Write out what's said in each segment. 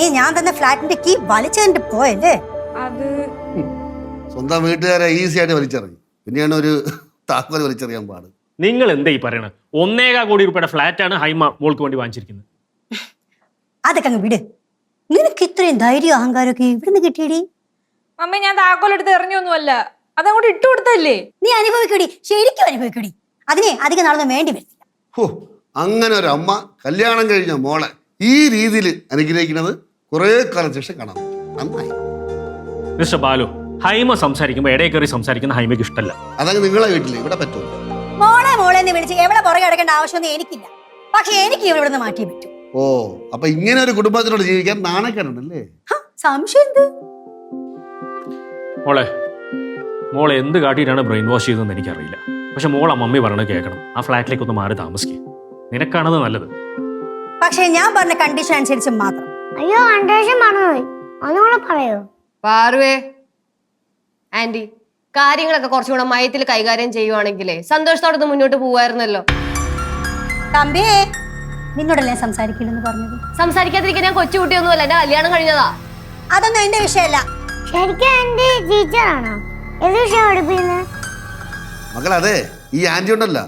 നീ ഞാൻ തന്ന ഫ്ലാറ്റിന്റെ കീ വലിച്ചെറിഞ്ഞിട്ട് പോയല്ലേ? അത് സ്വന്തം വീട്ടുകാരെ ഈസി ആയിട്ട് വലിച്ചെറിയും, പിന്നെയാണ് ഒരു താക്കോൽ വലിച്ചെറിയാൻ പാട്. നിങ്ങൾ എന്താ ഈ പറയണത്? 1.25 കോടി രൂപയുടെ ഫ്ലാറ്റാണ് ഹൈമ മോൾക്ക് വേണ്ടി വാങ്ങിച്ചിരിക്കുന്നത്. അതൊക്കെ അങ്ങ് വിട്. നിനക്ക് ഇത്രയും ധൈര്യം അഹങ്കാരമൊക്കെ ഇവിടുന്ന് കിട്ടിയടി? മമ്മി ഞാൻ താക്കോലെടുത്ത് എറിഞ്ഞൊന്നുമല്ല, അതങ്ങോട്ട് ഇട്ടു കൊടുത്തല്ലേ. നീ അനുഭവിക്കടി, ശരിക്കും അനുഭവിക്കടി. അതിനെ അധികം നാളൊന്നും വേണ്ടി വരില്ല. ഹോ, അങ്ങനെ ഒരു അമ്മ കല്യാണം കഴിഞ്ഞ മോളെ ഈ രീതിയിൽ അനുഗ്രഹിക്കുന്നത് കുറെ കാലം ശേഷം കാണാം. നന്നായി. മിസ്റ്റർ ബാലു, ഹൈമ സംസാരിക്കുമ്പോൾ ഇടയിൽ കയറി സംസാരിക്കുന്ന ഹൈമയ്ക്ക് ഇഷ്ടമല്ല. അതങ്ങ് നിങ്ങളെ വീട്ടിൽ ഇവിടെ പറ്റുമോ? മോളെ മോളെ എന്ന് വിളിച്ച് എവിടെ പുറകെ അടക്കേണ്ട ആവശ്യമൊന്നും എനിക്കില്ല. പക്ഷെ എനിക്ക് ഇവിടെ നിന്ന് മാറ്റിയേ പറ്റൂ. ഓ, അപ്പൊ ഇങ്ങനെ ഒരു കുടുംബത്തിനോട് ജീവിക്കാൻ നാണക്കേടുണ്ടല്ലേ? സംശയം എന്ത്? മോളെ എന്ത് കാട്ടിയിട്ടാണ് ബ്രെയിൻ വാഷ് ചെയ്തതെന്ന് എനിക്കറിയില്ല. പക്ഷെ മോളെ മമ്മി പറയണത് കേൾക്കണം. ആ ഫ്ലാറ്റിലേക്ക് ഒന്ന് മാറി താമസിക്കുക. നിനക്കാണത് നല്ലത്. പക്ഷെ ഞാൻ പറഞ്ഞ കണ്ടീഷൻ അനുസരിച്ച് മാത്രം. അയ്യോ, കണ്ടീഷൻ പറഞ്ഞോളൂ, ഒന്നുകൂടെ പറയോ? പാറുവേ ആന്റി, കാര്യങ്ങളൊക്കെ കുറച്ചുകൂടെ മയത്തിൽ കൈകാര്യം ചെയ്യുവാണെങ്കിലേ സന്തോഷത്തോടെ മുന്നോട്ട് പോവായിരുന്നല്ലോ. തമ്പിയേ, നിന്നോടല്ലേ സംസാരിക്കില്ലെന്ന് പറഞ്ഞത്? സംസാരിക്കാതിരിക്കാൻ ഞാൻ കൊച്ചുകുട്ടിയൊന്നുമല്ല, എന്റെ കല്യാണം കഴിഞ്ഞതാ. അതൊന്നും എന്റെ വിഷയമല്ല. ശരിക്കും ആന്റി ടീച്ചറാണോ? ഏത് വിഷയം പഠിപ്പിക്കുന്നത്? മകളതെ, ഈ ആന്റി ഉണ്ടല്ല,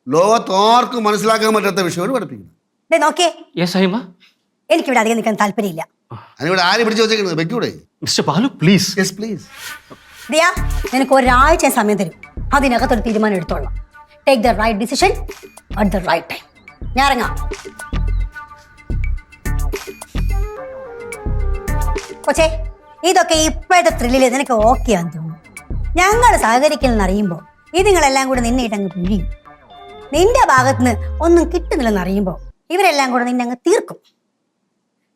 ലോകത്തോർക്കും മനസ്സിലാക്കാൻ പറ്റാത്ത വിഷയമാണ് പഠിപ്പിക്കുന്നത്. നോക്കേ, യെസ് ഹൈമ. എനിക്കിവിടെ അധികം നിൽക്കാൻ താല്പര്യമില്ല. അതിനിവിടെ ആര് പിടിച്ചു വെച്ചേക്കുന്നത്? വെക്കൂടെ? Mister Balu please. Yes please. Diya, നിനക്ക് ഒരാഴ്ച സമയം തരും. അതിനകത്തൊരു തീരുമാനം എടുത്തോളാം. Take the right decision at the right time. ഞാൻ ഇറങ്ങാം. കൊച്ചേ, ഇതൊക്കെ ഇപ്പോഴത്തെ ത്രില്ലിൽ നിനക്ക് ഓക്കെ ആണെന്ന് തോന്നുന്നു. ഞങ്ങൾ സഹകരിക്കില്ലെന്ന് അറിയുമ്പോൾ ഇതുങ്ങളെല്ലാം കൂടെ നിന്നെ ഇട്ടങ്ങ് പിഴിയും. നിന്റെ ഭാഗത്തുനിന്ന് ഒന്നും കിട്ടുന്നില്ലെന്ന് അറിയുമ്പോൾ ഇവരെല്ലാം കൂടെ നിന്നെ അങ്ങ് തീർക്കും.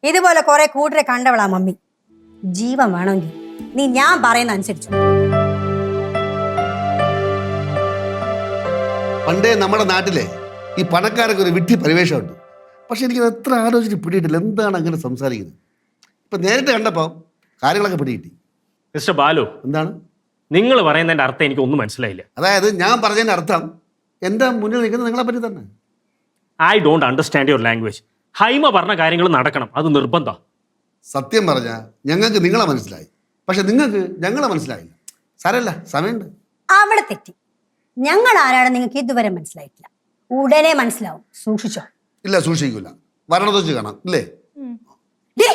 ഇതുപോലെ കുറെ കൂട്ടരെ കണ്ടവളാ മമ്മി. ജീവൻ വേണമെങ്കിൽ നീ ഞാൻ പറയുന്ന അനുസരിച്ചു. പണ്ടേ നമ്മുടെ നാട്ടിലെ ഈ പണക്കാരൊക്കെ ഒരു വിഡ്ഢി പരിവേഷമുണ്ട്. പക്ഷെ എനിക്ക് എത്ര ആലോചിച്ച് പിടിയിട്ടില്ല, എന്താണ് അങ്ങനെ സംസാരിക്കുന്നത്. ഇപ്പൊ നേരിട്ട് കണ്ടപ്പോൾ കാര്യങ്ങളൊക്കെ പിടികിട്ടി. മിസ്റ്റർ ബാലു, എന്താണ് നിങ്ങൾ പറയുന്നതിന്റെ അർത്ഥം എനിക്ക് ഒന്നും മനസ്സിലായില്ല. അതായത് ഞാൻ പറഞ്ഞതിന്റെ അർത്ഥം എൻ്റെ മുന്നിൽ നിൽക്കുന്നത് നിങ്ങളെ പറ്റി തന്നെ. I don't understand your language. Haima പറഞ്ഞ കാര്യങ്ങൾ നടക്കണം, അത് നിർബന്ധം. സത്യം പറഞ്ഞാൽ ഞങ്ങൾക്ക് നിങ്ങളെ മനസ്സിലായി, പക്ഷെ നിങ്ങൾക്ക് ഞങ്ങളെ മനസ്സിലായില്ല. സാരല്ല, സമയമുണ്ട്. അവിടെ തെറ്റി. ഞങ്ങൾ ആരാണ് നിങ്ങൾക്ക് ഇതുവരെ മനസ്സിലായിട്ടില്ല. ഉടനെ മനസ്സിലാവും, സൂക്ഷിച്ചോ. ഇല്ല, സൂക്ഷിക്കൂല. വരണത് വെച്ച് കാണാം, ഇല്ലേ? ഡേ,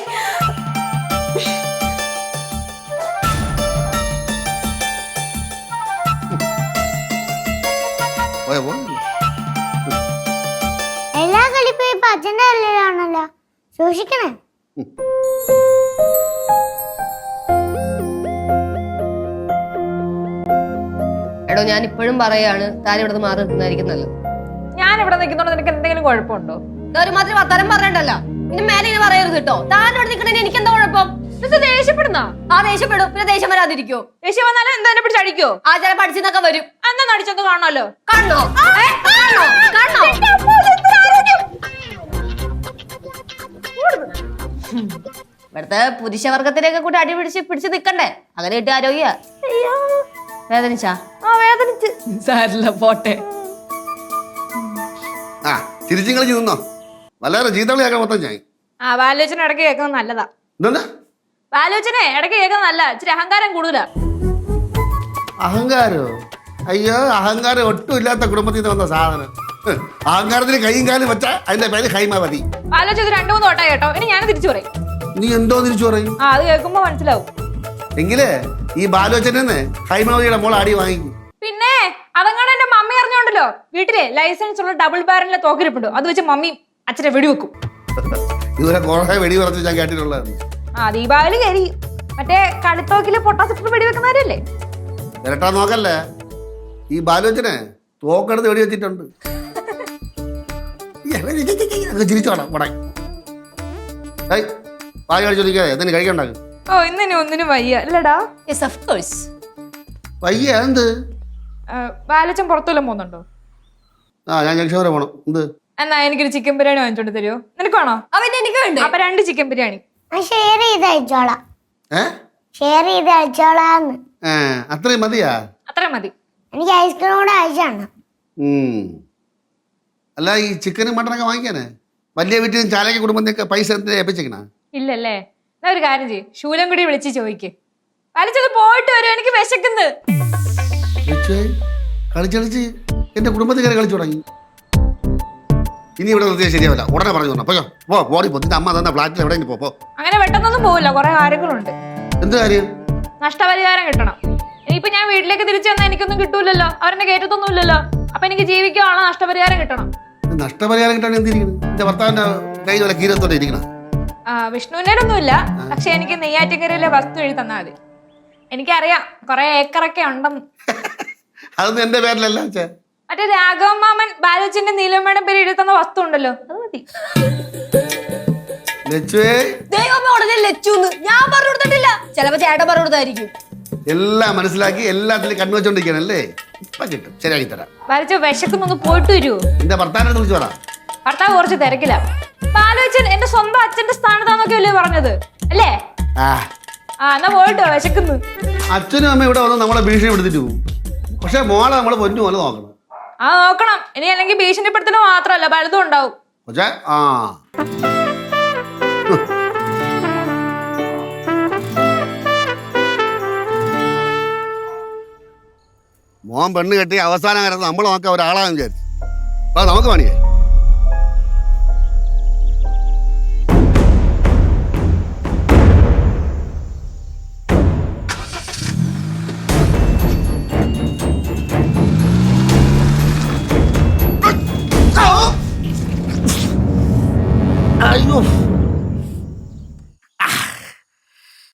പോയോ പോ. എല്ലാ കളിപ്പോ ഇപ്പൊ അച്ഛന്റെ കല്ലിലാണല്ലോ, സൂക്ഷിക്കണേ. എടോ, ഞാൻ ഇപ്പോഴും പറയാണ്, താൻ ഇവിടെ മാറി നിൽക്കുന്നതായിരിക്കും നല്ലത്. ഞാൻ ഇവിടെ നിൽക്കുന്നോണ്ട് നിനക്ക് എന്തെങ്കിലും കുഴപ്പമുണ്ടോ? ഒരുമാതിരി വർത്താനം പറഞ്ഞിട്ടല്ല, ഇനി മേലെ ഇങ്ങനെ പറയരുത് കേട്ടോ. താൻ ഇവിടെ നിൽക്കണേ എനിക്ക് എന്താ കുഴപ്പം? ദേഷ്യപ്പെടുന്ന? ആ ദേഷ്യപ്പെടും, പിന്നെ ദേഷ്യം വരാതിരിക്കോ? ദേഷ്യം വന്നാലും എന്താ എന്നെ പിടിച്ചടിക്കോ? ആ ചില പഠിച്ചെന്നൊക്കെ വരും. എന്നാ നടിച്ചൊന്ന് കാണണല്ലോ. കാണണോ? കാണണോ? കാണണോ? ഇവിടുത്തെ പുരുഷവർഗത്തിനെയൊക്കെ കൂടി അടി പിടിച്ച് നിക്കണ്ടേ? അങ്ങനെ കിട്ടിയ ആരോഗ്യ വേദനിച്ചാ? ആ, വേദനിച്ച്. സാരില്ല, പോട്ടെ. ആ, തിരിച്ചും കളിച്ച് നിന്നോ. വളരെ ചീത്തവിളിയാക്കാൻ മൊത്തം ഞാൻ. ആ, ബാലോചന ഇടയ്ക്ക് കേൾക്കുന്നത് നല്ലതാ. എന്താ ബാലോചനെ ഇടയ്ക്ക് കേൾക്കുന്നത് നല്ല, ഇച്ചിരി അഹങ്കാരം കൂടുതലാ. അഹങ്കാരോ? അയ്യോ, അഹങ്കാരം ഒട്ടും ഇല്ലാത്ത കുടുംബത്തിൽ നിന്ന് വന്ന സാധനം. അഹങ്കാരത്തിന് കൈയും കാലും വെച്ചാൽ അതിന്റെ പേര് ഹൈമാവതി. ബാലോചന ഇത് 2-3 വട്ടം കേട്ടോ. ഇനി ഞാൻ തിരിച്ചു പറയും. നീ എന്തോ തിരിച്ചു പറയും? ആ, അത് കേൾക്കുമ്പോ മനസ്സിലാവും. എങ്കിലേ ഈ ബാലോചനെ ഹൈമാവതിയുടെ മോൾ അടി വാങ്ങിക്കും. പിന്നെ അതങ്ങാണ്ട് എന്റെ മമ്മി അറിഞ്ഞോണ്ടല്ലോ, വീട്ടിലെ ലൈസൻസ് ഉള്ള ഡബിൾ ബാരലിലെ തോക്കിരിപ്പുണ്ടോ, അത് വെച്ച് മമ്മി അച്ഛനെ വെടിവെക്കും. ഇതുവരെ കുറെ വെടി പറഞ്ഞു ഞാൻ കേട്ടിട്ടുള്ളതാണ്. ആ, ദീപാവലി കയറി മറ്റേ കളിത്തോക്കില് പൊട്ടാസിട്ട് വെടിവെക്കുന്നവരല്ലേ? ഇരട്ടാ നോക്കല്ലേ, ഈ ബാലോചനെ തോക്കെടുത്ത് വെടി വെച്ചിട്ടുണ്ട്. ചിരിച്ചോടാ പടേ. പാല് കഴിച്ചോദിക്കാതെ എന്തിനു കഴിക്കണ്ടാകും. ഓ, ഇന്നിനും ഒന്നിനും വയ്യ അല്ലടാ? Yes, of course. വയ്യ എന്ത്? ബാലച്ചൻ പുറത്തുവല്ലോ പോകുന്നുണ്ടോ? ആ, ഞാൻ ജംഗ്ഷൻ വരെ പോണം. എന്ത്? എന്നാ എനിക്കൊരു ചിക്കൻ ബിരിയാണി വാങ്ങിച്ചോണ്ട് തരുമോ? നിനക്ക് വേണോ? അവൻ എനിക്ക് വേണ്ട. അപ്പൊ 2 ചിക്കൻ ബിരിയാണി. ഷെയർ ചെയ്ത് അയച്ചോളാം. ഷെയർ ചെയ്ത് അയച്ചോളാന്ന്. അത്രയും മതിയാ? അത്ര മതി. എനിക്ക് ഐസ്ക്രീം കൂടെ അയച്ചാണ്. അല്ല, ഈ ചിക്കനും മട്ടനൊക്കെ വാങ്ങിക്കാനേ വലിയ വീട്ടിലും ചാലക കുടുംബത്തിനൊക്കെ പൈസ എന്തിനാ ഏൽപ്പിച്ചേക്കണ? ഇല്ലല്ലേ, എന്നാ ഒരു കാര്യം ചെയ്യും ശൂലം കൂടി വിളിച്ച് ചോദിക്ക് വലിച്ചത് പോയിട്ട് വരും എനിക്ക് വിശക്കുന്നത്. കളിച്ചളിച്ച് എന്റെ കുടുംബത്തിൽ കയറി കളിച്ചു തുടങ്ങി. ഇനി ഇവിടെ നിർത്തിയാൽ ശരിയാവില്ല. ഉടനെ പറഞ്ഞു തരണം. പോയോ പോടി പൊത്തിന്റെ അമ്മ തന്ന ഫ്ലാറ്റിൽ എവിടെയെങ്കിലും പോ. അങ്ങനെ പെട്ടെന്നൊന്നും പോവില്ല, കുറെ കാര്യങ്ങളുണ്ട്. എന്ത് കാര്യം? നഷ്ടപരിഹാരം കിട്ടണം. ഇനിയിപ്പോ ഞാൻ വീട്ടിലേക്ക് തിരിച്ചു വന്നാൽ എനിക്കൊന്നും കിട്ടൂലല്ലോ, അവരെന്നെ കയറ്റത്തൊന്നുമില്ലല്ലോ. അപ്പൊ എനിക്ക് ജീവിക്കാനുള്ള നഷ്ടപരിഹാരം കിട്ടണം. നഷ്ടപരിഹാരം കിട്ടാൻ എന്തിരിക്കണം? എന്റെ ഭർത്താവിന്റെ കയ്യിൽ വല്ല കീരത്തോടെ ഇരിക്കണം. വിഷ്ണുവിന്റെ ഒന്നുമില്ല, പക്ഷെ എനിക്ക് നെയ്യാറ്റിൻകരയിലെ വസ്തു എഴുതി തന്നാൽ മതി. എനിക്കറിയാം കുറെ ഏക്കറൊക്കെ ഉണ്ടെന്ന്. അതൊന്നും എന്റെ പേരിലല്ല. മറ്റേ രാഘവ മാമൻ ബാലച്ചന്റെ നീലമ്മയുടെ പേര് എഴുതി തന്ന വസ്തു ഉണ്ടല്ലോ, അത് മതി. ദൈവമേ ഉടനെ ലച്ചുന്ന് ഞാൻ പറഞ്ഞു കൊടുത്തിട്ടില്ല, ചിലപ്പോ ചേട്ടൻ പറഞ്ഞു കൊടുത്തായിരിക്കും. എല്ലാം മനസ്സിലാക്കി എല്ലാത്തിലും കണ്ണുവെച്ചോണ്ടിരിക്കണല്ലേ. ഇപ്പൊ കിട്ടും, ശരിയാക്കി തരാം. ബാലച്ച വിശക്കുന്നൊന്ന് പോയിട്ട് വരുമോ? എന്റെ ഭർത്താവിനെ വിളിച്ചു പറ. ഭർത്താവ് കുറച്ച് തിരക്കില്ല. ബാലച്ചൻ എന്റെ സ്വന്തം അച്ഛന്റെ സ്ഥാനത്താന്നൊക്കെ അല്ലേ പറഞ്ഞത് അല്ലേ? എന്നാ പോയിട്ടോ, വിശക്കുന്നു. അച്ഛനും അമ്മ ഇവിടെ വന്ന് നമ്മളെ ഭീഷണി എടുത്തിട്ട് പോകും. പക്ഷെ മോളെ നമ്മള് പൊന്നു പോലെ നോക്കണം. നോക്കണം. ഇനി അല്ലെങ്കിൽ ഭീഷണിപ്പെടുത്തണ മാത്രല്ല പലതും ഉണ്ടാവും. പക്ഷേ മോൻ പെണ്ണ് കെട്ടി അവസാനം കാലത്ത് നമ്മൾ നോക്കാൻ ഒരാളാന്ന് വിചാരിച്ചു. നമുക്ക് പണിയായി.